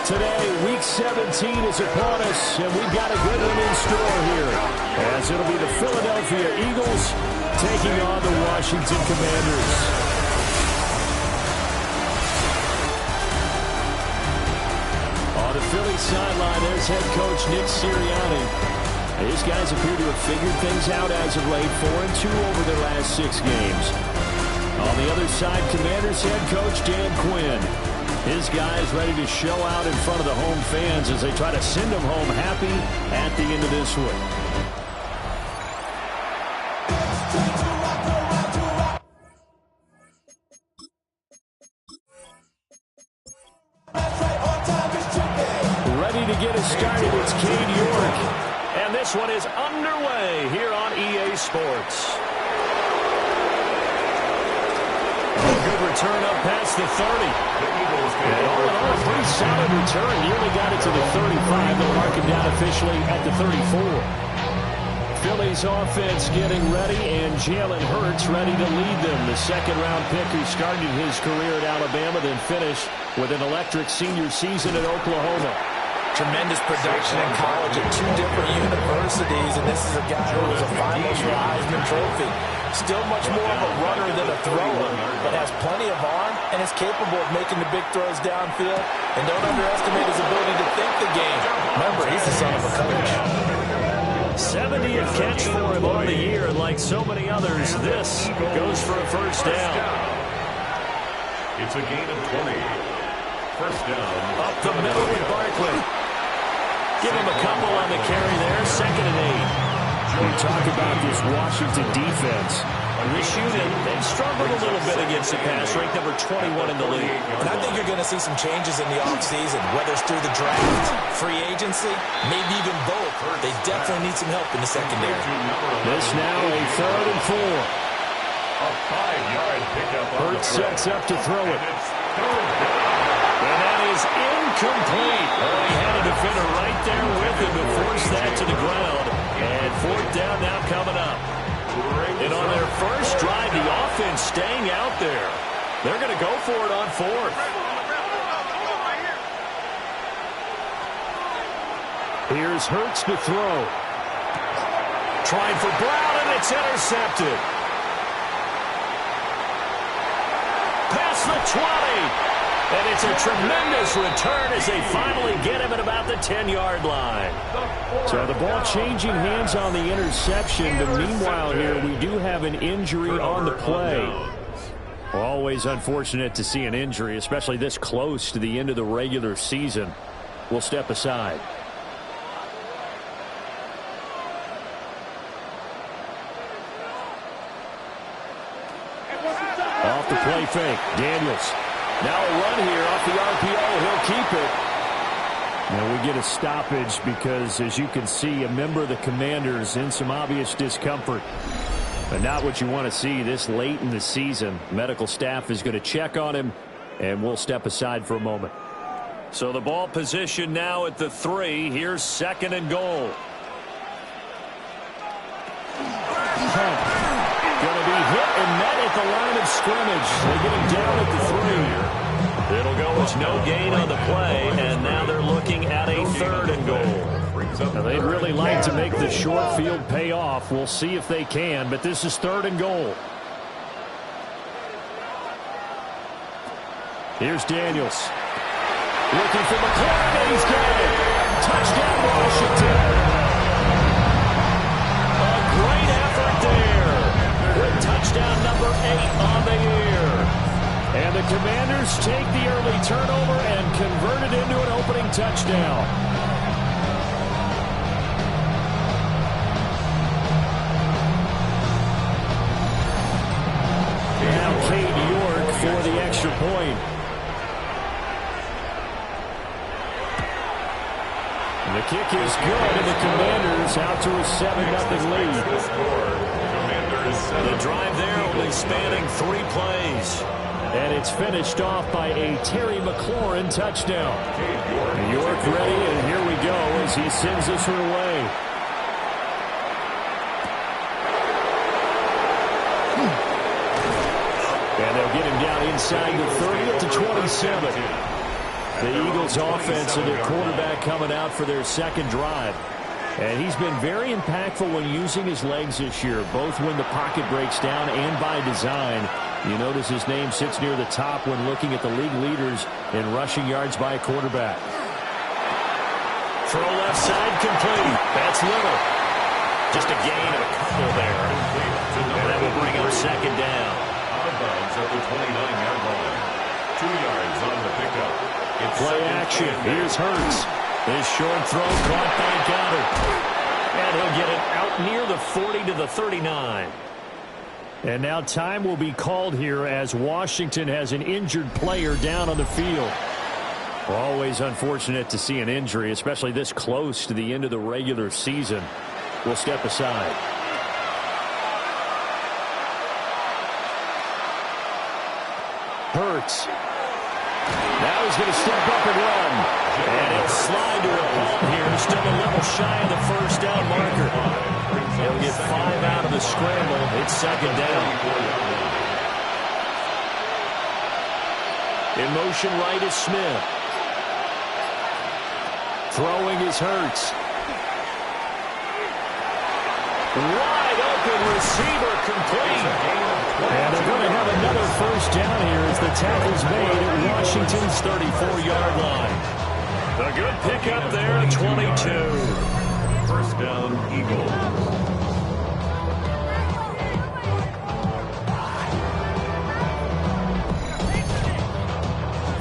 today. Week 17 is upon us, and we've got a good one in store here, as it'll be the Philadelphia Eagles taking on the Washington Commanders. On the Philly sideline, there's head coach Nick Sirianni. These guys appear to have figured things out as of late, 4-2 over their last 6 games. On the other side, Commanders head coach Dan Quinn. His guys ready to show out in front of the home fans as they try to send them home happy at the end of this one. Ready to get us started, it's Cade York. And this one is underway here on EA Sports. Good return up past the 30. And all in all, a pretty solid return. Nearly got it to the 35. They'll mark him down officially at the 34. Philly's offense getting ready, and Jalen Hurts ready to lead them. The second-round pick who started his career at Alabama, then finished with an electric senior season at Oklahoma. Tremendous production in college at 2 different universities, and this is a guy who was a finalist for a Heisman Trophy. Still much more of a runner than a thrower, but has plenty of arm and is capable of making the big throws downfield. And don't underestimate his ability to think the game. Remember, he's the son of a coach. 70th catch for him on the year, and like so many others, this goes for a first down. It's a gain of 20. First down. Up the middle with Barkley. Give him a couple on the carry there. 2nd and 8. We talk about this Washington defense. This unit, they've struggled a little bit against the pass, ranked number 21 in the league. And I think you're going to see some changes in the offseason, whether it's through the draft, free agency, maybe even both. They definitely need some help in the secondary. This now a 3rd and 4. A 5-yard pickup. Hurts sets up to throw it. And that is incomplete. Oh, he had a defender right there with him to force that to the ground. And 4th down now coming up. And on their first drive, the offense staying out there. They're going to go for it on 4th. Here's Hurts to throw. Trying for Brown, and it's intercepted. Past the 20. And it's a tremendous return as they finally get him at about the 10-yard line. So the ball changing hands on the interception, but meanwhile here we do have an injury on the play. Always unfortunate to see an injury, especially this close to the end of the regular season. We'll step aside. Off the play fake, Daniels. Now a run here off the RPO. He'll keep it. Now we get a stoppage because, as you can see, a member of the Commanders in some obvious discomfort. But not what you want to see this late in the season. Medical staff is going to check on him, and we'll step aside for a moment. So the ball position now at the 3. Here's 2nd and goal. Going to be hit and met at the line of scrimmage. They get him down at the 3. It'll go as no gain on the play, and now they're looking at a 3rd and goal. Now they'd really like to make the short field pay off. We'll see if they can, but this is 3rd and goal. Here's Daniels. Looking for McLaurin, and he's got it. Touchdown, Washington. A great effort there. With touchdown number 8 on the year. And the Commanders take the early turnover and convert it into an opening touchdown. Now Cade York for the extra point. And the kick is good, and the Commanders out to a 7-0 lead. The drive there only spanning 3 plays. And it's finished off by a Terry McLaurin touchdown. York ready, and here we go as he sends this one away. And they'll get him down inside the 30 at the 27. The Eagles offense and their quarterback coming out for their second drive. And he's been very impactful when using his legs this year, both when the pocket breaks down and by design. You notice his name sits near the top when looking at the league leaders in rushing yards by a quarterback. Throw left side complete. That's Little. Just a gain of a couple there. And that will bring up second down. Out of bounds at the 29-yard line. 2 yards on the pickup. It's play action. Here's Hurts. This short throw caught by Goddard. And he'll get it out near the 40 to the 39. And now time will be called here as Washington has an injured player down on the field. Always unfortunate to see an injury, especially this close to the end of the regular season. We'll step aside. Hurts. Now he's going to step up and run. And he'll slide to a punt here. Still a little shy of the first down marker. He'll get 5 out of the scramble. It's second down. In motion right is Smith. Throwing is Hurts. Wide open receiver complete. And they're going to have another first down here as the tackle's made at Washington's 34-yard line. A good pickup there at 22. First down, Eagles.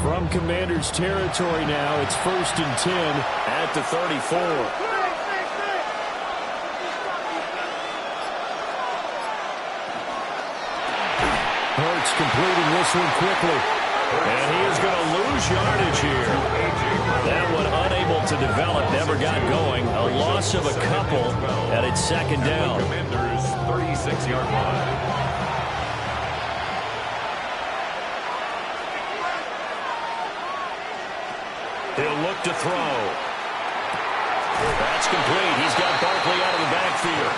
From Commanders territory now, it's 1st and 10 at the 34. Hurts completing this one quickly. And he is going to lose yardage here. That one unable to develop, never got going. A loss of a couple, and it's second down. Commanders 36-yard line. He'll look to throw. That's complete. He's got Barkley out of the backfield.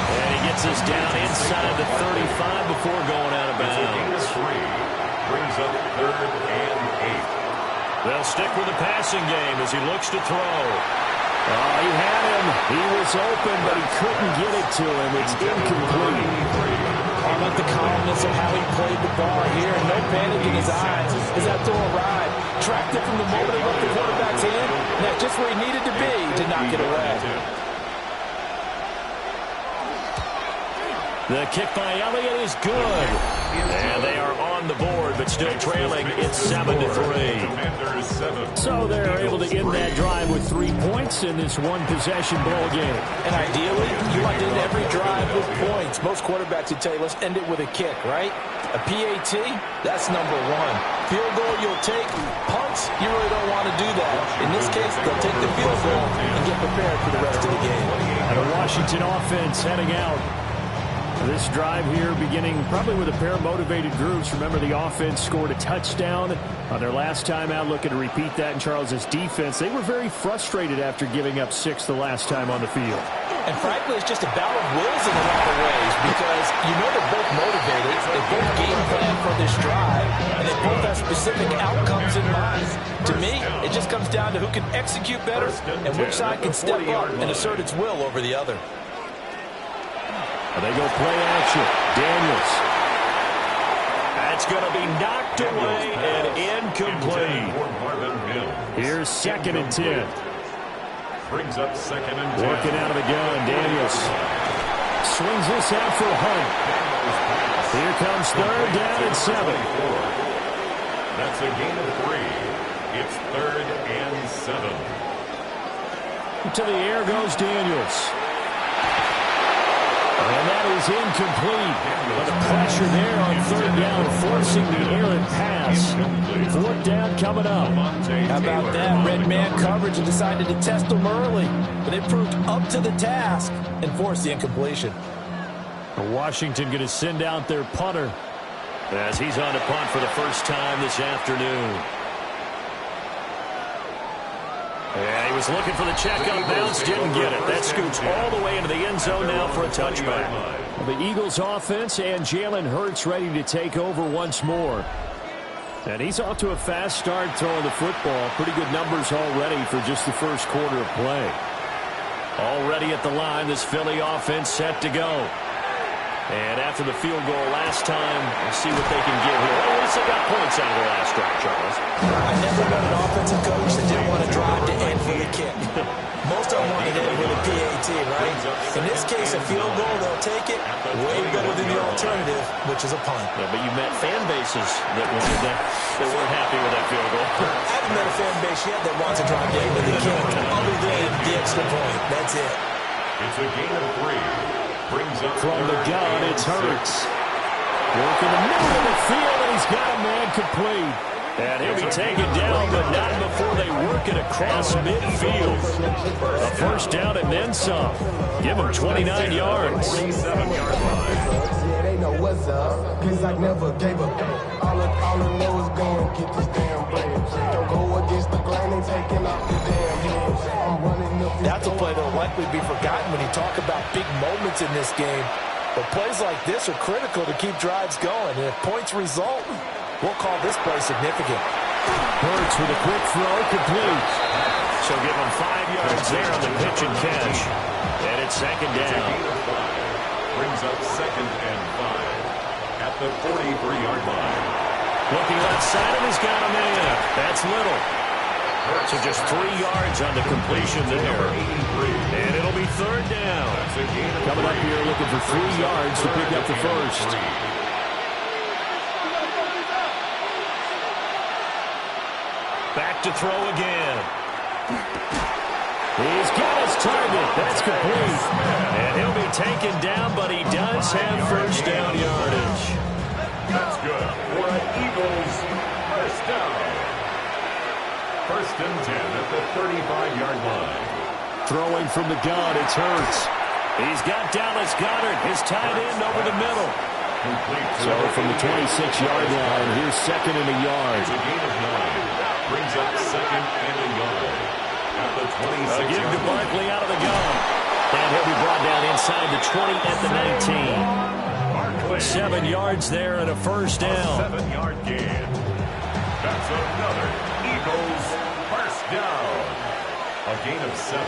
And he gets us down inside the 35 before going out of bounds. Brings up 3rd and 8. They'll stick with the passing game as he looks to throw. He had him. He was open, but he couldn't get it to him. It's incomplete. I like the calmness of how he played the ball here. No panic in his eyes as that throw arrived. Tracked it from the moment it left the quarterback's hand. And that's just where he needed to be to knock it away. The kick by Elliott is good. And they are on the board, but still trailing. It's 7-3. So they're able to end that drive with 3 points in this one-possession ball game. And ideally, you want to end every drive with points. Most quarterbacks would tell you, let's end it with a kick, right? A PAT, that's number 1. Field goal you'll take. Punts, you really don't want to do that. In this case, they'll take the field goal and get prepared for the rest of the game. And a Washington offense heading out. This drive here beginning probably with a pair of motivated groups. Remember, the offense scored a touchdown on their last time out. Looking to repeat that in Charles's defense. They were very frustrated after giving up 6 the last time on the field. And frankly, it's just a battle of wills in a lot of ways because you know they're both motivated. They both game plan for this drive, and they both have specific outcomes in mind. To me, it just comes down to who can execute better and which side can step up and assert its will over the other. They go play action. Daniels. That's going to be knocked away and incomplete. Here's 2nd and 10. Brings up 2nd and 10. Working out of the gun. Daniels swings this out for Hunt. Here comes 3rd down and 7. That's a gain of 3. It's 3rd and 7. To the air goes Daniels. And that is incomplete. But the pressure there on 3rd down, forcing the errant pass. 4th down coming up. How about that? Red man coverage and decided to test them early. But they proved up to the task and forced the incompletion. Washington going to send out their punter as he's on to punt for the first time this afternoon. Yeah, he was looking for the check-up bounce, didn't get it. That scoots all the way into the end zone now for a touchback. The Eagles offense and Jalen Hurts ready to take over once more. And he's off to a fast start throwing the football. Pretty good numbers already for just the first quarter of play. Already at the line, this Philly offense set to go. And after the field goal last time, we'll see what they can get here. Well, at least they got points out of the last drive, Charles. I never met an offensive coach that didn't want to drive to end with a kick. Most of them want to end with a PAT, right? In this case, a field goal, they'll take it way better than the alternative, which is a punt. Yeah, but you met fan bases that weren't happy with that field goal. I haven't met a fan base yet that wants to drive to end with a kick, other than the extra point. That's it. It's a gain of 3. Brings up from the gun, it's Hurts. Working the middle of the field, and he's got a man complete. And he'll be taken down, but not before they work it across midfield. A first down and then some. Give him 29 yards. 27-yard line. They know what's up, 'cause I never gave up. All I know is go and get this damn bread. Don't go against the grain and taking off the damn head. I'm running up. That's a play that'll likely be forgotten when you talk about big moments in this game. But plays like this are critical to keep drives going. And if points result, we'll call this play significant. Hurts with a quick throw, complete. So give him 5 yards there on the pitch and catch. And it's second down. Brings up 2nd and 5 at the 43-yard line. Looking left side, and he's got a man. That's Little. So just 3 yards on the completion there. And it'll be third down. Coming up here looking for 3 yards to pick up the first. Back to throw again. He's got his target. That's complete. And he'll be taken down, but he does have first down yardage. That's good for an Eagles first down. First and 10 at the 35-yard line. Throwing from the gun, it's Hurts. He's got Dallas Goedert, his tight end, over the middle. So from the 26-yard line, here's second and a yard. It's a gain of 9. Brings up second and a yard at the 26-yard line. Give to Barkley out of the gun. And he'll be brought down inside the 20 at the 19. 7 yards there and a first down. 7-yard gain. That's another Eagles first down. A gain of 7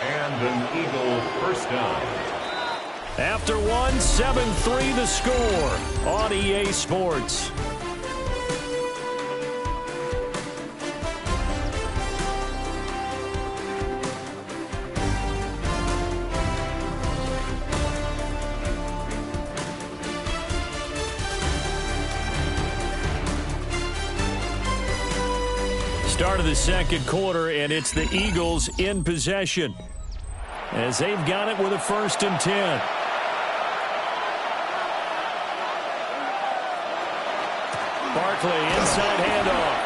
and an Eagle first down. After one, 7-3 the score on EA Sports. Start of the second quarter, and it's the Eagles in possession as they've got it with a 1st and 10. Barkley inside handoff,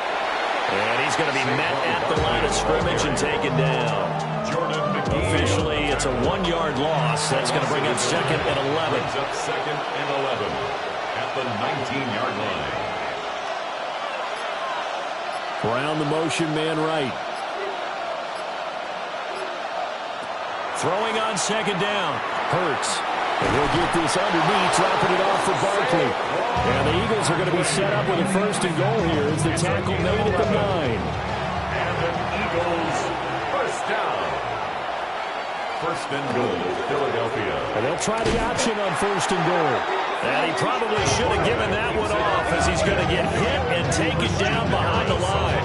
and he's going to be met at the line of scrimmage and taken down. Officially, it's a 1-yard loss. That's going to bring up 2nd and 11. Brings up 2nd and 11 at the 19-yard line. Brown the motion man right. Throwing on 2nd down. Hurts. And he'll get this underneath, dropping it off for Barkley. And the Eagles are going to be set up with a 1st and goal here as the tackle made at the 9. And an Eagles first down. 1st and goal, Philadelphia. And they'll try the option on 1st and goal. And he probably should have given that one off as he's going to get hit and taken down behind the line.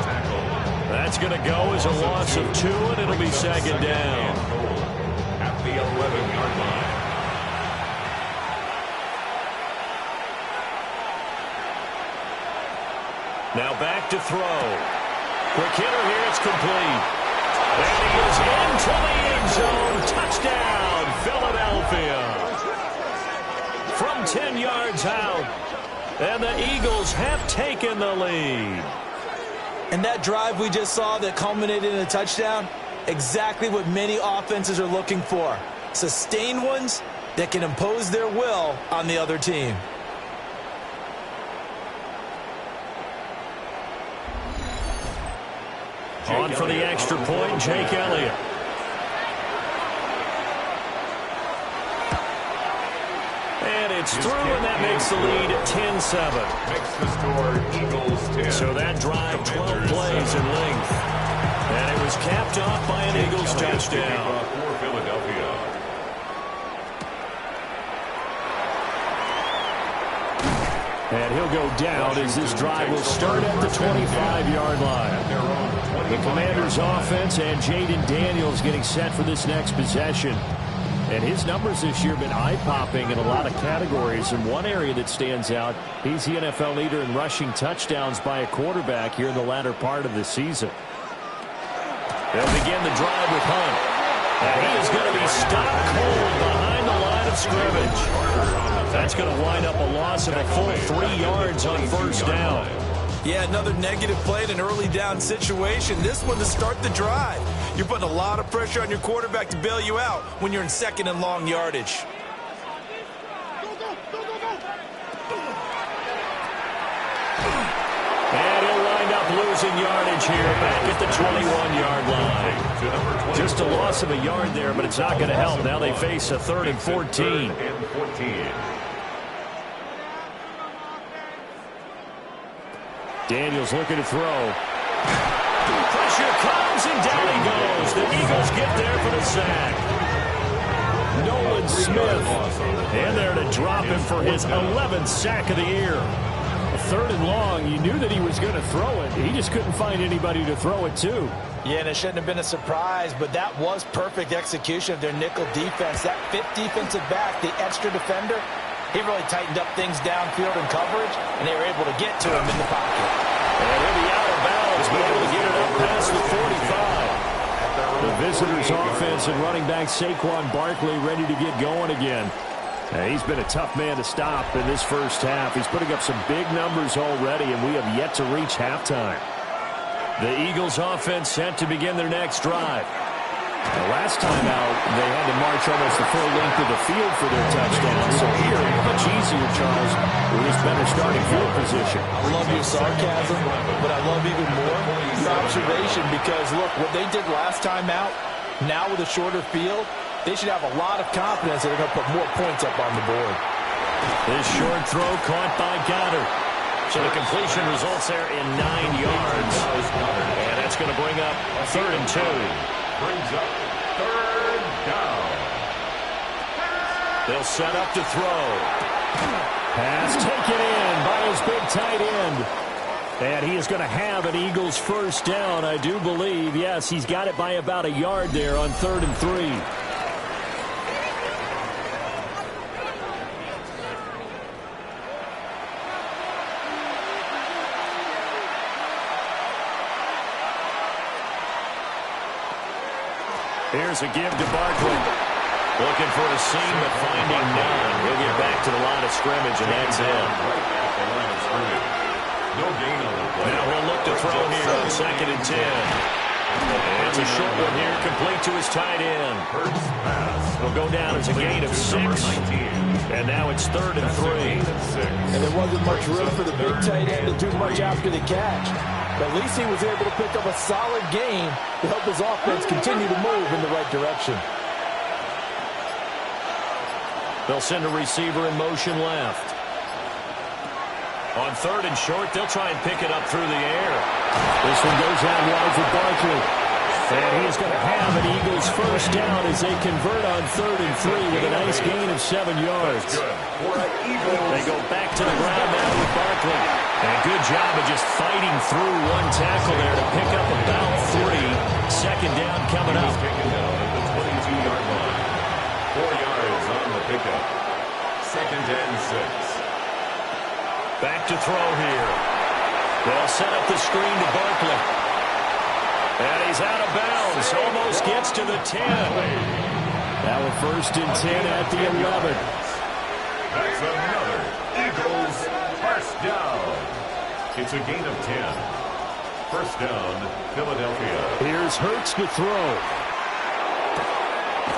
That's going to go as a loss of 2, and it'll be 2nd down. At the 11-yard line. Now back to throw. Quick hitter here, it's complete. And he is into the end zone. Touchdown, Philadelphia. From 10 yards out. And the Eagles have taken the lead. And that drive we just saw that culminated in a touchdown, exactly what many offenses are looking for. Sustained ones that can impose their will on the other team. On for the extra point, Jake Elliott. And it's through, and that makes the lead 10-7. Makes the score Eagles 10. So that drive, 12 plays in length. And it was capped off by an Eagles touchdown. For Philadelphia. And he'll go down as this drive will start at the 25-yard line. The Commanders' offense and Jaden Daniels getting set for this next possession. And his numbers this year have been eye-popping in a lot of categories. In one area that stands out, he's the NFL leader in rushing touchdowns by a quarterback here in the latter part of the season. They'll begin the drive with Hunt. And he is going to be stopped cold behind the line of scrimmage. That's going to wind up a loss of a full 3 yards on first down. Yeah, another negative play in an early down situation. This one to start the drive. You're putting a lot of pressure on your quarterback to bail you out when you're in second and long yardage. And he'll wind up losing yardage here back at the 21-yard line. Just a loss of a yard there, but it's not going to help. Now they face a 3rd and 14. Daniels looking to throw. Pressure comes, and down he goes. The Eagles get there for the sack. Nolan Smith. And there to drop him for his 11th sack of the year. A 3rd and long, you knew that he was going to throw it. He just couldn't find anybody to throw it to. Yeah, and it shouldn't have been a surprise, but that was perfect execution of their nickel defense. That 5th defensive back, the extra defender, he really tightened up things downfield in coverage, and they were able to get to him in the pocket. And he'll be out of bounds, but able to get it up past the 45. The visitors' offense and running back Saquon Barkley ready to get going again. He's been a tough man to stop in this first half. He's putting up some big numbers already, and we have yet to reach halftime. The Eagles' offense set to begin their next drive. The last time out, they had to march almost the full length of the field for their touchdown. So here, much easier, Charles, with this better starting field position. I love your sarcasm, but I love even more your observation because, look, what they did last time out, now with a shorter field, they should have a lot of confidence that they're going to put more points up on the board. This short throw caught by Goddard. So the completion results there in 9 yards. And that's going to bring up 3rd and 2. Brings up 3rd down. They'll set up to throw. Pass taken in by his big tight end. And he is going to have an Eagles first down, I do believe. Yes, he's got it by about a yard there on 3rd and 3. Here's a give to Barkley. Looking for a seam, but finding none. He'll get back to the line of scrimmage, and that's it. No gain on the play. Now he'll look to throw here on 2nd and 10. It's a short one here, complete to his tight end. It'll go down as a gain of 6. And now it's 3rd and 3. And there wasn't much room for the big tight end to do much after the catch. But at least he was able to pick up a solid gain to help his offense continue to move in the right direction. They'll send a receiver in motion left. On 3rd and short, they'll try and pick it up through the air. This one goes out wide for Barkley. And he's going to have an Eagles first down as they convert on 3rd and 3 with a nice gain of 7 yards. They go back to the ground now with Barkley. And a good job of just fighting through one tackle there to pick up about 3. 2nd down coming up. Taken down at the 22-yard line. 4 yards on the pickup. 2nd and 6. Back to throw here. They'll set up the screen to Barkley. And he's out of bounds. Almost gets to the 10. Now a 1st and 10 at the 11. That's another Eagles first down. It's a gain of 10. First down, Philadelphia. Here's Hurts to throw.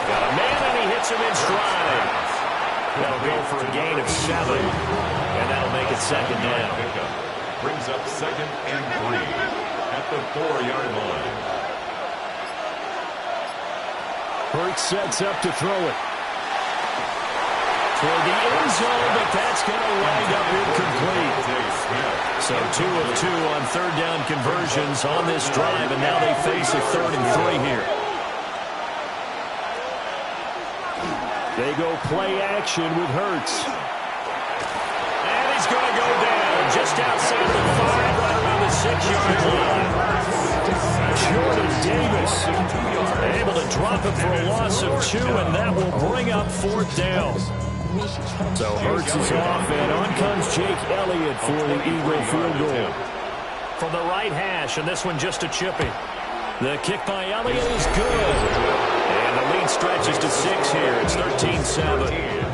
Got a man, and he hits him in stride. That'll go for a gain of 7. And that'll make it 2nd down. Pickup brings up 2nd and 3 at the 4-yard line. Hurts sets up to throw it. toward the end zone, but that's going to wind up incomplete. So 2 of 2 on third down conversions on this drive, and now they face a 3rd and 3 here. They go play action with Hurts. And he's going to go down just outside the 5, right around the 6-yard line. Jordan Davis Able to drop it for a loss of 2, and that will bring up 4th down. So Hurts is off, and on comes Jake Elliott for the Eagle field goal. From the right hash, and this one just a chippy. The kick by Elliott is good. And the lead stretches to 6 here. It's 13-7.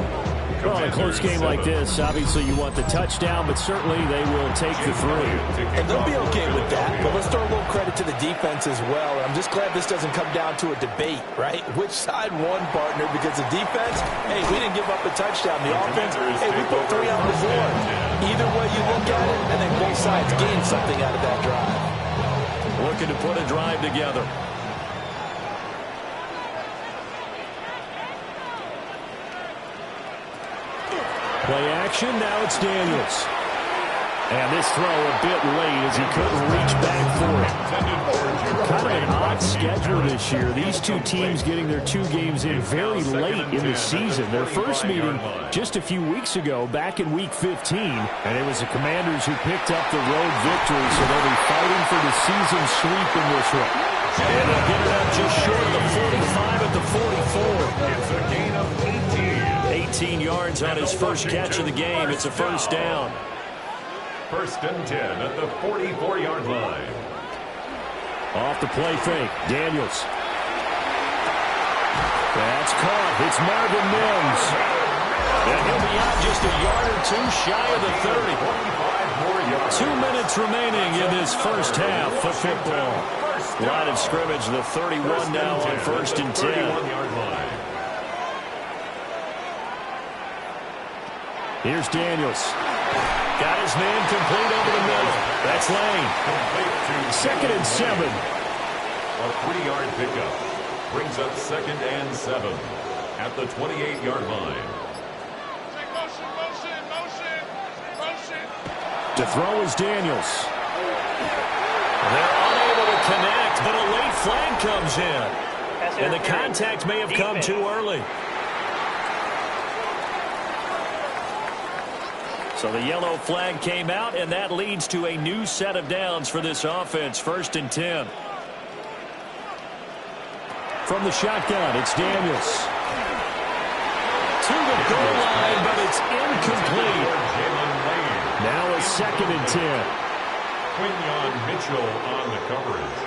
Well, in a close game like this, obviously you want the touchdown, but certainly they will take the 3. And they'll be okay with that, but let's throw a little credit to the defense as well. I'm just glad this doesn't come down to a debate, right? Which side won, partner? Because the defense, hey, we didn't give up a touchdown. The offense, hey, we put 3 on the board. Either way you look at it, I think both sides gained something out of that drive. Looking to put a drive together. Play action, now it's Daniels. And this throw a bit late as he couldn't reach back for it. Kind of an odd schedule this year. These two teams getting their 2 games in very late in the season. Their first meeting just a few weeks ago, back in Week 15. And it was the Commanders who picked up the road victory, so they'll be fighting for the season sweep in this one. And they'll get it up just short of the 45 at the 44. It's a gain of 18 yards on his first catch of the game. It's a first down. 1st and 10 at the 44-yard line. Off the play fake, Daniels. That's caught. It's Marvin Mims. And he'll be out just a yard or 2 shy of the 30. 2 minutes remaining in this first half of football. Line of scrimmage, the 31 now on 1st and 10. Here's Daniels. Got his man complete over the middle. That's Lane. 2nd and 7. A 3-yard pickup brings up 2nd and 7 at the 28-yard line. To throw is Daniels. They're unable to connect, but a late flag comes in. And the contact may have come too early. So the yellow flag came out, and that leads to a new set of downs for this offense. 1st and 10. From the shotgun, it's Daniels. To the goal line, but it's incomplete. Now a 2nd and 10. Quinyon Mitchell on the coverage.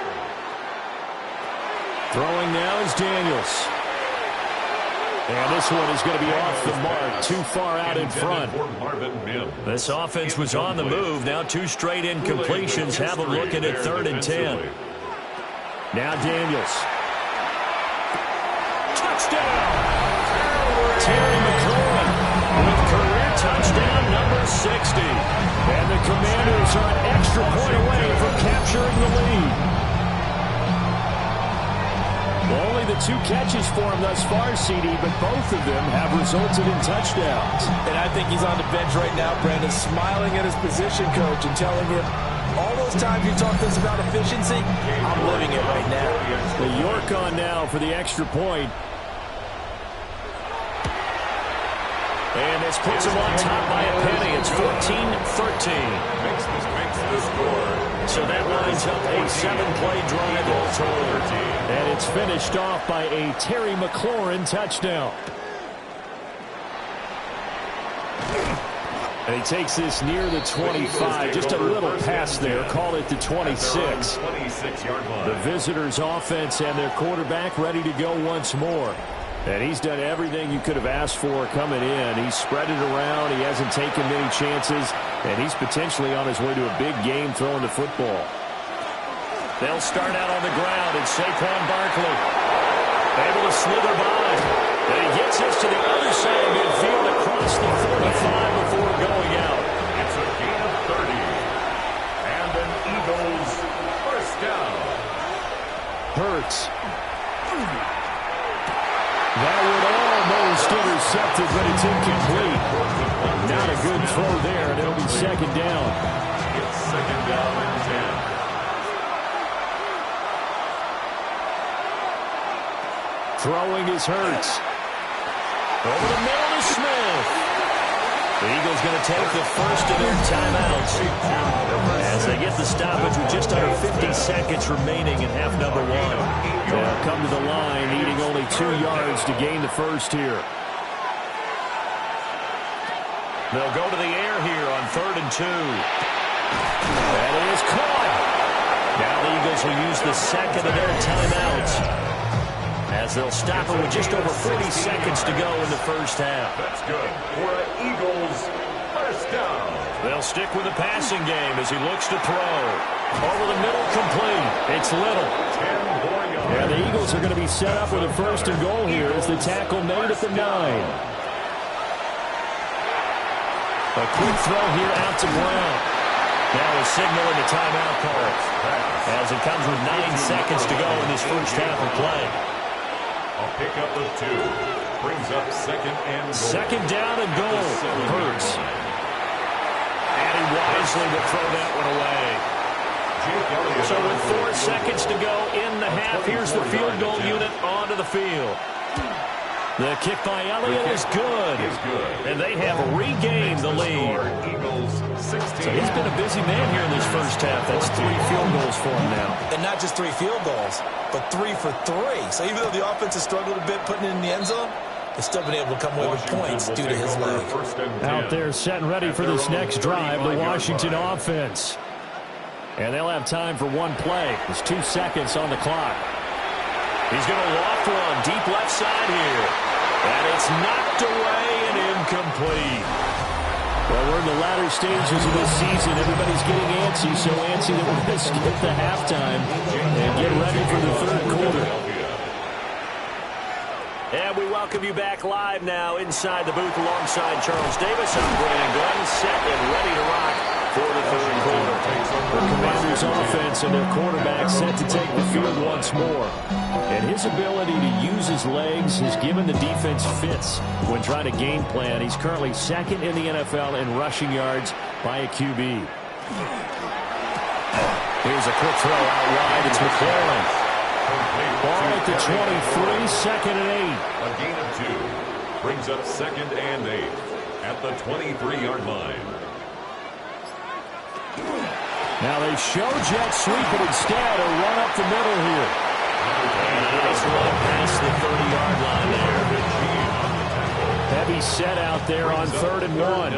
Throwing now is Daniels. And this one is going to be off the mark, too far out in front. This offense was on the move. Now 2 straight incompletions have them looking at 3rd and 10. Now Daniels. Touchdown! Terry McLaurin with career touchdown number 60. And the Commanders are an extra point away from capturing the lead. Well, only the 2 catches for him thus far, CD, but both of them have resulted in touchdowns. And I think he's on the bench right now, Brandon, smiling at his position coach and telling him, all those times you talk to us about efficiency, I'm living it right now. The York on now for the extra point. And this puts him on top by a penny. It's 14-13. Makes the score. So that lines up a 7-play drive all told. And it's finished off by a Terry McLaurin touchdown. And he takes this near the 25. Just a little pass there. Call it the 26. The visitors' offense and their quarterback ready to go once more. And he's done everything you could have asked for coming in. He's spread it around. He hasn't taken many chances. And he's potentially on his way to a big game throwing the football. They'll start out on the ground, and Saquon Barkley able to slither by. And he gets us to the other side of midfield across the 45 before going out. It's a gain of 30. And an Eagles first down. Hurts. That would almost intercepted, but it's incomplete. Not a good throw there, and it'll be second down. It's second down and 10. Throwing is Hurts. Over the middle to Smith. The Eagles going to take the first of their timeouts as they get the stoppage with just under 50 seconds remaining in half number one. They'll come to the line, needing only 2 yards to gain the first here. They'll go to the air here on 3rd and 2. That is caught. Now the Eagles will use the second of their timeouts as they'll stop it with just over 40 seconds to go in the first half. That's good for an Eagles first down. They'll stick with the passing game as he looks to throw. Over the middle, complete. It's Little. 10 more yards. And the Eagles are going to be set up with a first and goal here as the tackle made at the 9. A quick throw here out to Brown. Now a signal in the timeout call as it comes with 9 seconds to go in this first half of play. A pickup of 2 brings up second and goal. Second down and goal. Hurts. And he wisely will throw that one away. So with 4 seconds to go in the half, here's the field goal unit onto the field. The kick by Elliott is good. And they have regained the lead. So he's been a busy man here in this first half. That's 3 field goals for him now. And not just 3 field goals, but 3 for 3. So even though the offense has struggled a bit putting it in the end zone, they've still been able to come away with points due to his leg. Out there set and ready for this next drive, the Washington offense. And they'll have time for 1 play. There's 2 seconds on the clock. He's going to loft one deep left side here. And it's knocked away and incomplete. Well, we're in the latter stages of this season. Everybody's getting antsy, so antsy that we're going to skip the halftime and get ready for the 3rd quarter. And we welcome you back live now inside the booth alongside Charles Davis. I'm Brandon Glenn, set and ready to rock for the 3rd quarter. The Commanders' offense and their quarterback set to take the field once more. And his ability to use his legs has given the defense fits when trying to game plan. He's currently 2nd in the NFL in rushing yards by a QB. Here's a quick throw out wide. It's McLaurin. Ball at the 23, 2nd and 8. A gain of 2 brings up 2nd and 8 at the 23-yard line. Now they show jet sweep, but instead a run up the middle here. Nice run past the 30-yard line there. Heavy set out there on 3rd and 1.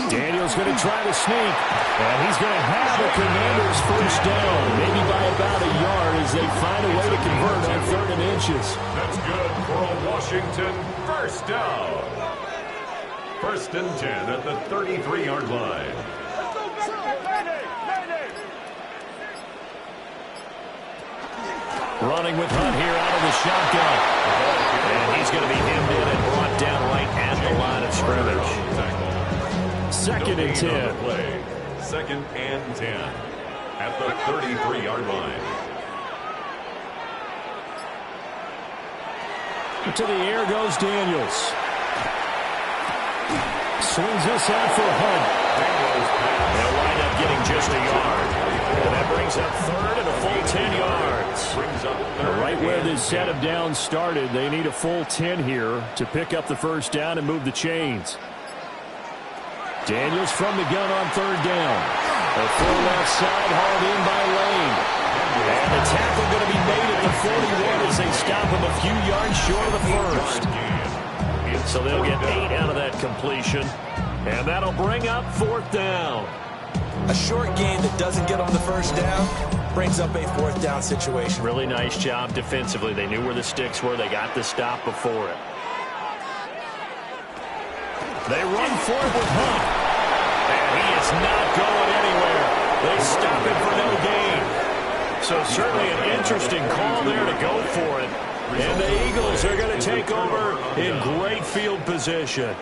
Daniels going to try to sneak, and he's going to have the Commanders first down, maybe by about a yard as they find a way to convert on 3rd and inches. That's good for a Washington first down. 1st and 10 at the 33-yard line. Running with Hunt here out of the shotgun. And he's going to be hemmed in and brought down right at the line of scrimmage. 2nd and 10. Play. 2nd and 10 at the 33-yard line. To the air goes Daniels. Swings this out for Hunt. They'll wind up getting just a yard. And that brings up 3rd and a full 10 yards. Right where this set of downs started, they need a full 10 here to pick up the first down and move the chains. Daniels from the gun on 3rd down. A full left side hauled in by Lane. And the tackle going to be made at the 41 as they stop him a few yards short of the first. So they'll get 8 out of that completion. And that'll bring up 4th down. A short game that doesn't get on the first down brings up a 4th down situation. Really nice job defensively. They knew where the sticks were. They got the stop before it. They run forward with Hunt. And he is not going anywhere. They stop him for no gain. So certainly an interesting call there to go for it. And the Eagles are going to take over in great field position.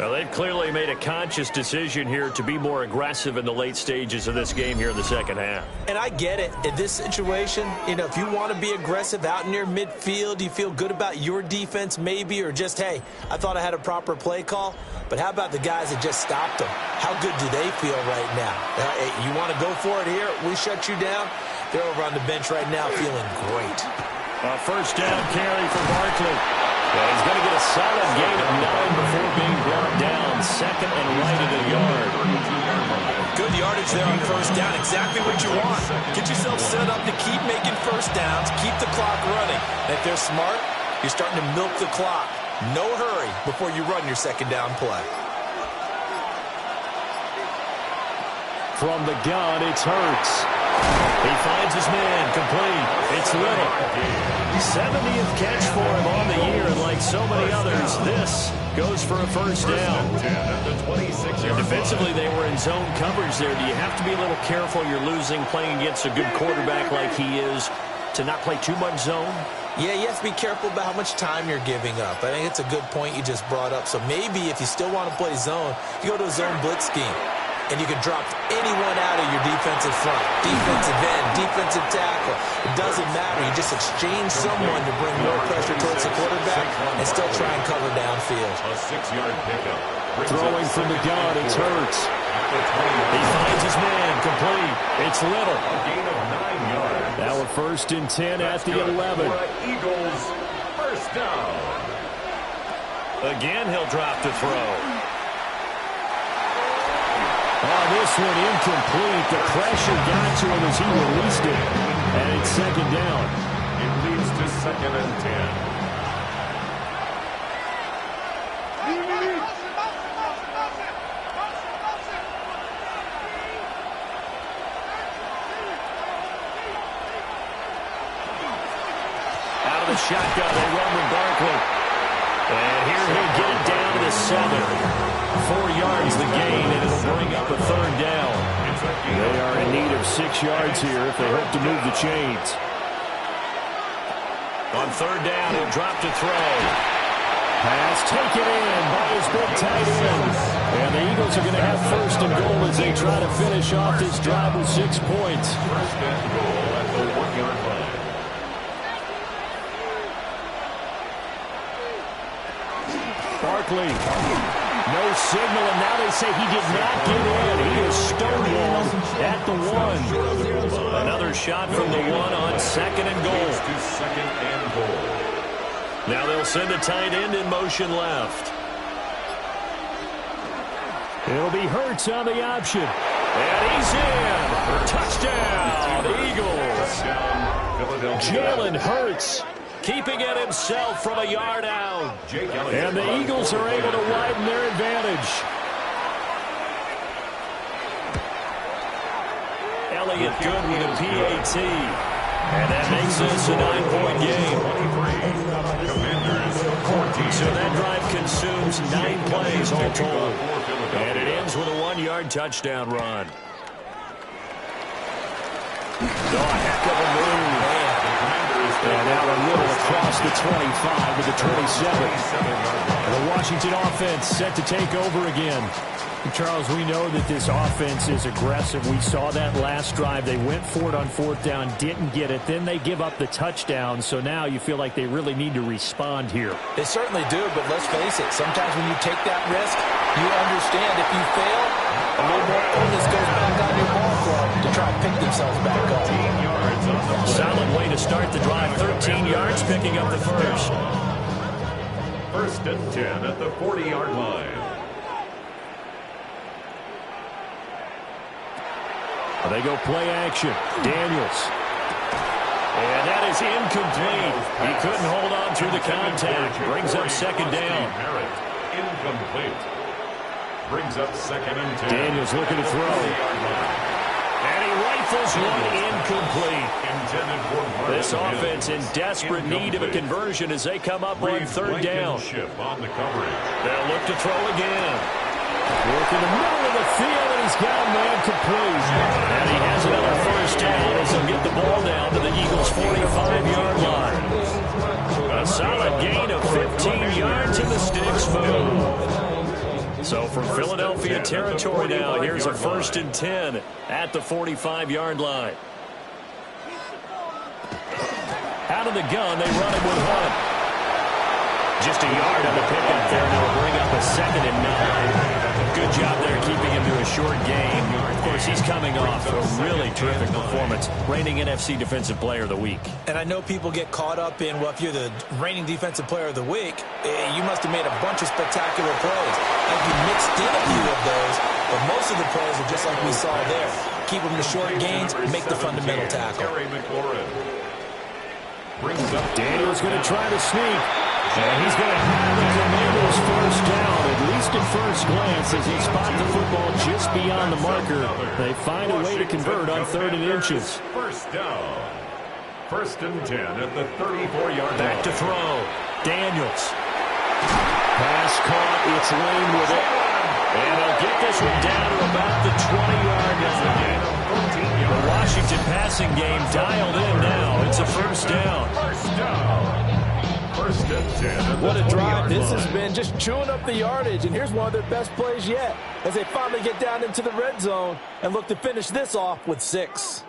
Well, they've clearly made a conscious decision here to be more aggressive in the late stages of this game here in the second half. And I get it. In this situation, you know, if you want to be aggressive out near midfield, you feel good about your defense maybe, or just, hey, I thought I had a proper play call. But how about the guys that just stopped them? How good do they feel right now? Hey, you want to go for it here? We shut you down? They're over on the bench right now feeling great. A first down carry for Barkley. Yeah, he's going to get a solid gain of 9 before being brought down. Second and right at a yard. Good yardage there on first down. Exactly what you want. Get yourself set up to keep making first downs. Keep the clock running. And if they're smart, you're starting to milk the clock. No hurry before you run your second down play. From the gun, it's Hurts. He finds his man, complete. It's Little. 70th catch for him on the year, and like so many others, this goes for a first down. Defensively, they were in zone coverage there. Do you have to be a little careful? You're losing, playing against a good quarterback like he is, to not play too much zone? Yeah, you have to be careful about how much time you're giving up. I think it's a good point you just brought up. So maybe if you still want to play zone, you go to a zone blitz scheme. And you can drop anyone out of your defensive front. Defensive end, defensive tackle. It doesn't matter. You just exchange someone to bring more pressure towards the quarterback and still try and cover downfield. A 6-yard pickup. Throwing from the gun, it's Hurts. He finds his man, complete. It's Little. A gain of 9 yards. Now a first and 10 at the 11. Eagles first down. Again, he'll drop to throw. This one incomplete. The pressure got to him as he released it. And it's second down. It leads to second and 10. Out of the shotgun, they run with Barkley. And here he'll get it down to the 7. 4 yards the gain, and it'll bring up a third down. They are in need of 6 yards here if they hope to move the chains. On third down, he'll drop to throw. Pass taken in by his big tight end. And the Eagles are going to have first and goal as they try to finish off this drive with 6 points. First and goal at the 1-yard line. Barkley. No signal, and now they say he did not get in. He is stonewalled at the 1. Another shot from the 1 on second and goal. To second and goal. Now they'll send a tight end in motion left. It'll be Hurts on the option. And he's in. Touchdown, Eagles. Jalen Hurts keeping it himself from a yard out. And the Eagles are able to widen their advantage. Elliott good with a PAT. And that makes this a 9-point game. So that drive consumes 9 plays all told. And it ends with a 1-yard touchdown run. Oh, a heck of a move. And now a little across the 25 to the 27. And the Washington offense set to take over again. And Charles, we know that this offense is aggressive. We saw that last drive. They went for it on fourth down, didn't get it. Then they give up the touchdown. So now you feel like they really need to respond here. They certainly do, but let's face it. Sometimes when you take that risk, you understand if you fail, a little more onus goes back on your ball club to try and pick themselves back up. Solid way to start the drive. 13 yards, picking up the first. First and 10 at the 40-yard line. They go play action. Daniels. And that is incomplete. He couldn't hold on through the contact. Brings up second down. Incomplete. Brings up second and 10. Daniels looking to throw. And he rifles one incomplete. This offense in desperate need of a conversion as they come up on third down. They'll look to throw again. Work in the middle of the field, and he's got a man complete. And he has another first down as he'll get the ball down to the Eagles' 45-yard line. A solid gain of 15 yards, and the sticks move. So from Philadelphia territory now, here's a 1st and 10 at the 45-yard line. Out of the gun, they run it with Hunt. Just a yard on the pickup there, and it'll bring up a 2nd and 9. Good job there keeping him to a short game. Of course, he's coming off a really terrific performance, reigning NFC Defensive Player of the Week. And I know people get caught up in, well, if you're the reigning Defensive Player of the Week, you must have made a bunch of spectacular plays. Like you mixed in a few of those, but most of the plays are just like we saw there. Keep them to short gains, make the fundamental tackle. Daniel's going to try to sneak. And he's going to have the Commanders first down, at least at first glance, as he spots the football just beyond the marker. They find a way to convert on 3rd and inches. First down. 1st and 10 at the 34-yard line. Back to throw. Daniels. Pass caught. It's Lane with it. And they'll get this one down to about the 20-yard line. The Washington passing game dialed in now. It's a first down. First down. 1st and 10. What a drive this has been, just chewing up the yardage. And here's one of their best plays yet as they finally get down into the red zone and look to finish this off with 6.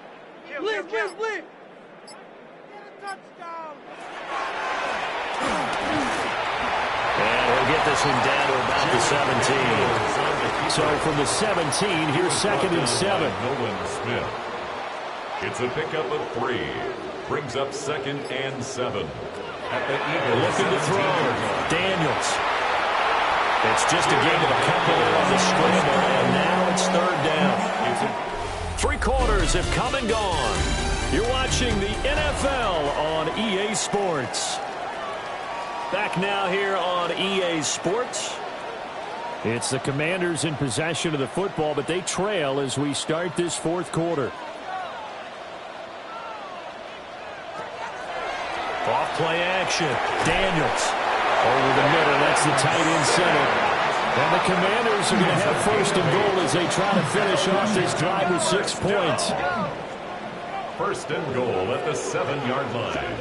Blitz. And he'll get this one down to about the 17. So from the 17, here's 2nd and 7. Nolan Smith. It's a pickup of 3. Brings up 2nd and 7. At the Eagles. Looking to throw. Daniels. It's just a game of a couple on the scramble, and now it's 3rd down. 3 quarters have come and gone. You're watching the NFL on EA Sports. Back now here on EA Sports. It's the Commanders in possession of the football, but they trail as we start this 4th quarter. Off play action. Daniels. Over the middle. That's the tight end center. And the Commanders are going to have 1st and goal as they try to finish off this drive with 6 points. 1st and goal at the 7-yard line.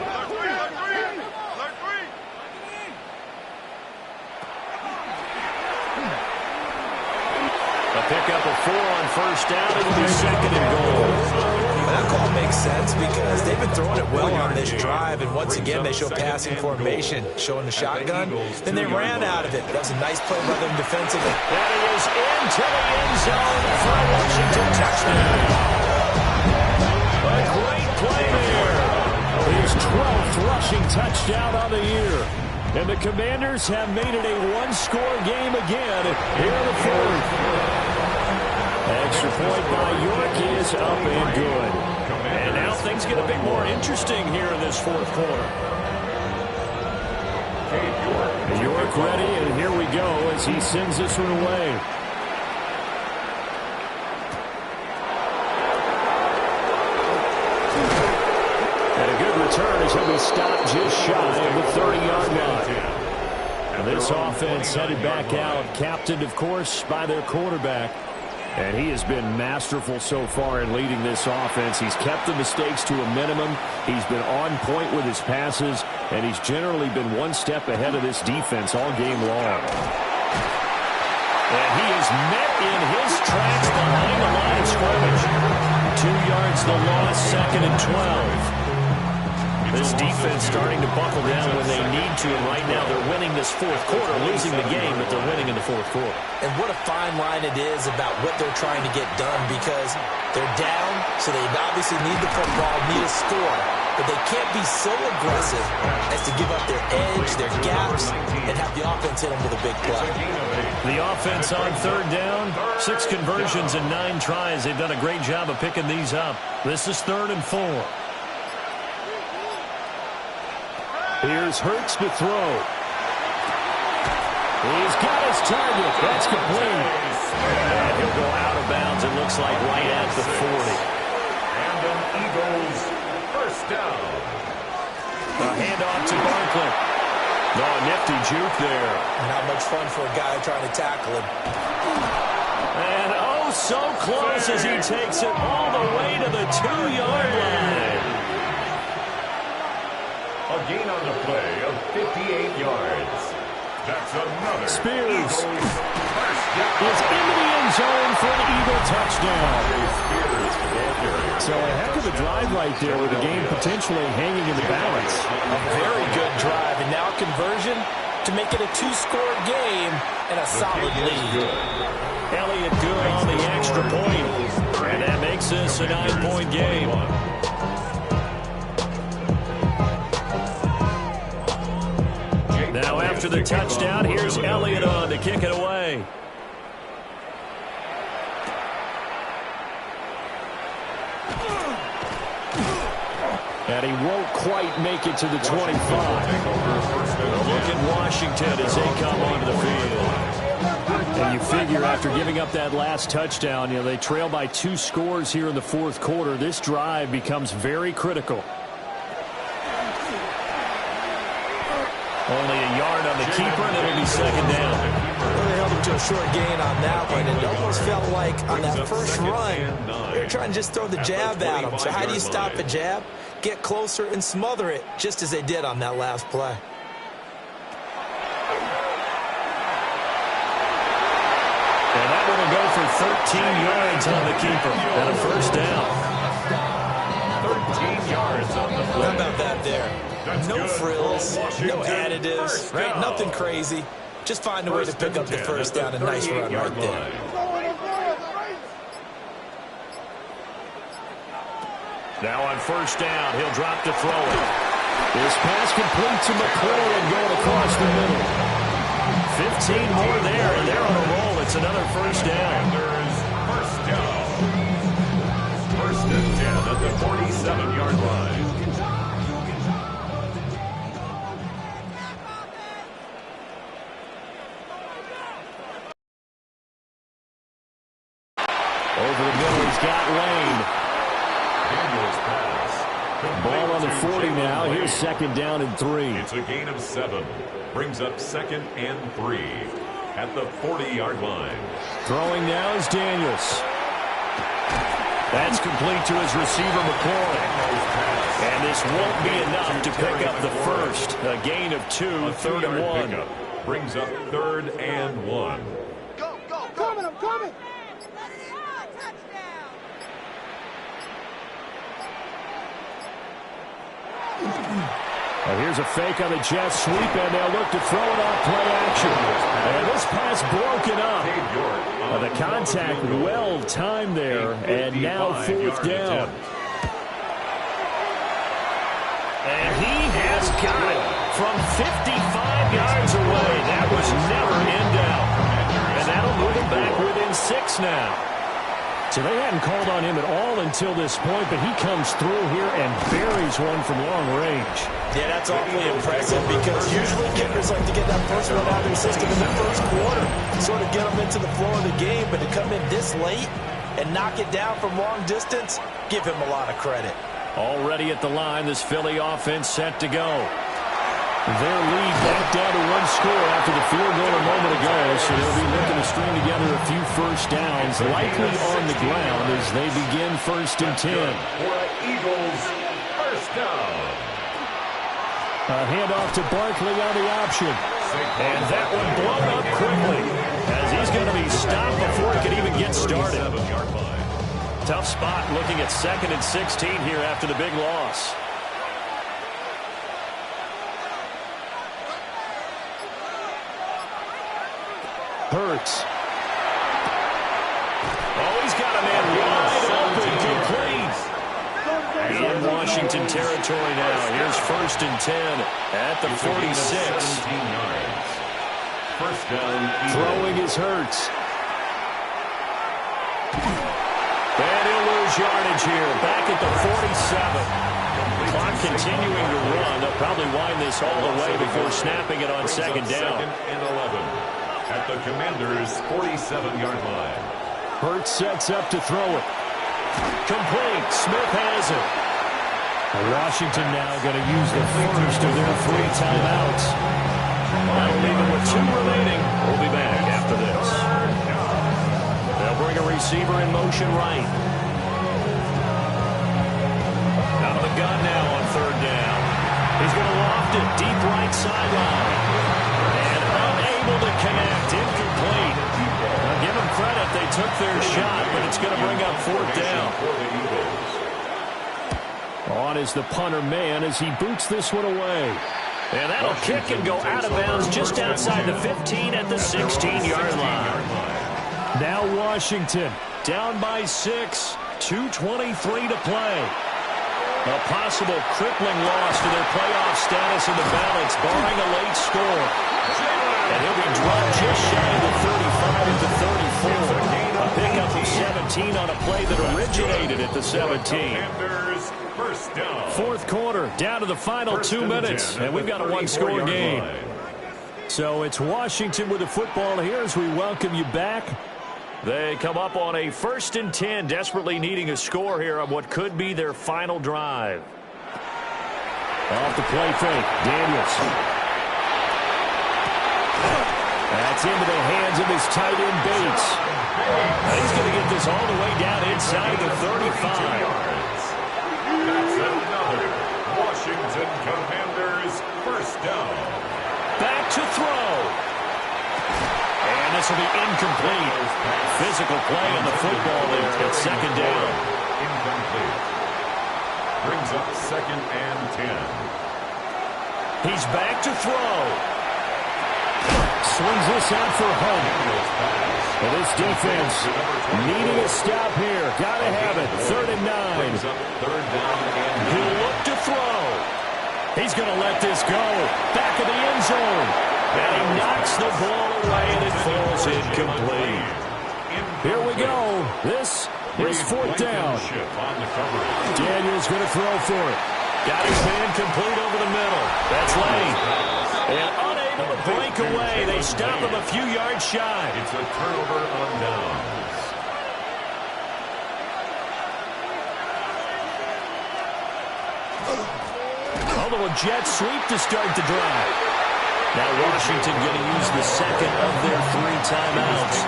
A pickup of 4 on 1st down. It'll be 2nd and goal. That call makes sense because they've been throwing it well on this drive, and once again they show passing formation, showing the shotgun. Then they ran out of it. That was a nice play by them defensively. That is into the end zone for a Washington touchdown. A great play there. His 12th rushing touchdown on the year. And the Commanders have made it a 1-score game again here in the 4th. Extra point by York is up and good. And now things get a bit more interesting here in this 4th quarter. York ready, and here we go as he sends this one away. And a good return as he'll be stopped just shy of the 30-yard line. And this offense headed back out, captained, of course, by their quarterback. And he has been masterful so far in leading this offense. He's kept the mistakes to a minimum. He's been on point with his passes, and he's generally been one step ahead of this defense all game long. And he is met in his tracks behind the line of scrimmage. 2 yards the loss, 2nd and 12. This defense starting to buckle down when they need to, and right now they're winning this 4th quarter, losing the game, but they're winning in the 4th quarter. And what a fine line it is about what they're trying to get done, because they're down, so they obviously need the football, need a score, but they can't be so aggressive as to give up their edge, their gaps, and have the offense hit them with a big play. The offense on 3rd down, 6 conversions and 9 tries. They've done a great job of picking these up. This is 3rd and 4. Here's Hurts to throw. He's got his target. That's complete. And he'll go out of bounds, it looks like, right at the 40. And an Eagles 1st down. A handoff to Barkley. No, nifty juke there. Not much fun for a guy trying to tackle him. And oh, so close as he takes it all the way to the 2-yard line. A gain on the play of 58 yards. That's another Spears Eagles first down. is into the end zone for an Eagle touchdown. Spears for that area. So a heck of a drive right there with the game potentially hanging in the balance. A very good drive, and now conversion to make it a two-score game and a solid lead. Elliott good on the extra point, and that makes this a 9-point game. Now after the touchdown, here's Elliott on to kick it away. And he won't quite make it to the 25. Look at Washington as they come onto the field. And you figure after giving up that last touchdown, they trail by 2 scores here in the fourth quarter. This drive becomes very critical. Only a yard on the keeper, and it'll be second down. Well, they held him to a short gain on that one. It almost felt like on that first run, they were trying to just throw the jab at him. So how do you stop a jab? Get closer and smother it, just as they did on that last play. And that one will go for 13 yards on the keeper and a first down. 13 yards on the play. How about that there? No frills, no additives, right? Nothing crazy. Just find a way to pick up the first down. A nice run right there. Now on first down, he'll drop to throw it. This pass complete to McLaurin going across the middle. 15 more there, and they're on a roll. It's another first down. First down. First and 10 at the 47-yard line. Over the middle, he's got Lane. Daniels pass. Ball on the 40 now. Here's second down and 3. It's a gain of 7. Brings up second and 3 at the 40-yard line. Throwing now is Daniels. That's complete to his receiver, McLaurin. And this won't be enough to pick up the first. A gain of 2, third and 1. Pickup brings up third and 1. Go, go, go. I'm coming. Here's a fake on the jet sweep, and they'll look to throw it off play action. And this pass broken up. The contact well timed there, and now fourth down. And he has got it from 55 yards away. That was never in doubt. And that'll move him back within 6 now. So they hadn't called on him at all until this point, but he comes through here and buries one from long range. Yeah, that's awfully impressive because usually kickers like to get that first one out of their system in the first quarter, sort of get them into the flow of the game, but to come in this late and knock it down from long distance, give him a lot of credit. Already at the line, this Philly offense set to go. Their lead back down to 1 score after the field goal a moment ago, so they'll be looking to string together a few first downs, likely on the ground as they begin first and 10. For Eagles, first down. A handoff to Barkley on the option. And that one blown up quickly as he's going to be stopped before he can even get started. Tough spot looking at second and 16 here after the big loss. Hurts. Oh, he's got a man wide open, complete. In Washington territory now. Here's first and 10 at the 46. First down. Throwing is Hurts. And he'll lose yardage here. Back at the 47. Clock continuing to run. They'll probably wind this all the way before snapping it on second down. Second and 11. At the Commanders' 47-yard line. Hurts sets up to throw it. Complete. Smith has it. Washington now going to use the first of their 3 timeouts. That'll leave it with 2 remaining. We'll be back after this. They'll bring a receiver in motion right. Out of the gun now on third down. He's going to loft it deep right sideline. And unable to connect. Incomplete. Now, give them credit. They took their shot, but it's going to bring up fourth down. On is the punter man as he boots this one away. And that'll kick and go out of bounds just outside the 15 at the 16-yard line. Now Washington down by 6, 2:23 to play. A possible crippling loss to their playoff status in the balance, barring a late score. And he'll be dropped just shy of the 35 at the 34. A pickup of 17 on a play that originated at the 17. Fourth quarter, down to the final 2 minutes, and we've got a one-score game. So it's Washington with the football here as we welcome you back. They come up on a 1st and 10, desperately needing a score here on what could be their final drive. Off the play fake, Daniels. That's into the hands of his tight end, Bates. He's going to get this all the way down inside the 35. That's another Washington Commanders first down. Back to throw. And this will be incomplete. Physical play on the football there at second down. Incomplete. Brings up 2nd and 10. He's back to throw. Swings this out for Hunt. And this defense needing a stop here. Got to have it. 3rd and 9. Third down and He'll look to throw. He's going to let this go. Back of the end zone. And he knocks the ball away, and it falls incomplete. Here we go. This is 4th down. Daniels going to throw for it. Got his man complete over the middle. That's late. And unable to break away. They stop him a few yards shy. It's a turnover on downs. A little jet sweep to start the drive. Now Washington going to use the second of their 3 timeouts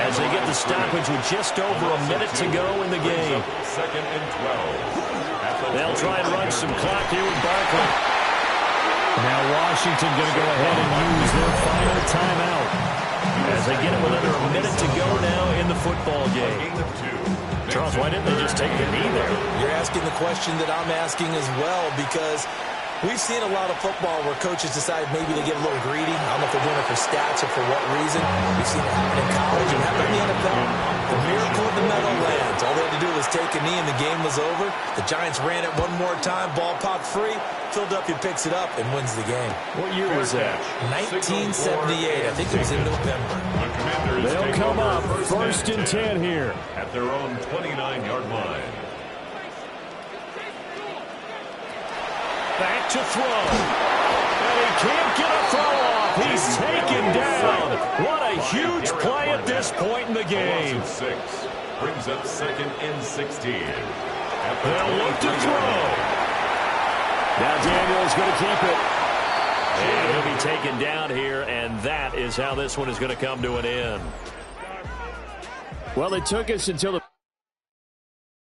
as they get the stoppage with just over a minute to go in the game. 2nd and 12. They'll try and run some clock here with Barkley. Now Washington going to go ahead and use their final timeout as they get it with under a minute to go now in the football game. Charles, why didn't they just take the knee there? You're asking the question that I'm asking as well, because we've seen a lot of football where coaches decide maybe they get a little greedy. I don't know if they're doing it for stats or for what reason. We've seen it happen in college and happen in the NFL. The miracle of the Meadowlands. All they had to do was take a knee and the game was over. The Giants ran it one more time. Ball popped free. Philadelphia picks it up and wins the game. What year was that? 1978. I think it was in November. They'll come up 1st and 10 here. At their own 29-yard line. Back to throw. And he can't get a throw off. He's taken down. What a huge play at this point in the game. 6 brings up 2nd and 16. They'll look to throw. Now Daniels going to keep it. And he'll be taken down here, and that is how this one is going to come to an end. Well, it took us until the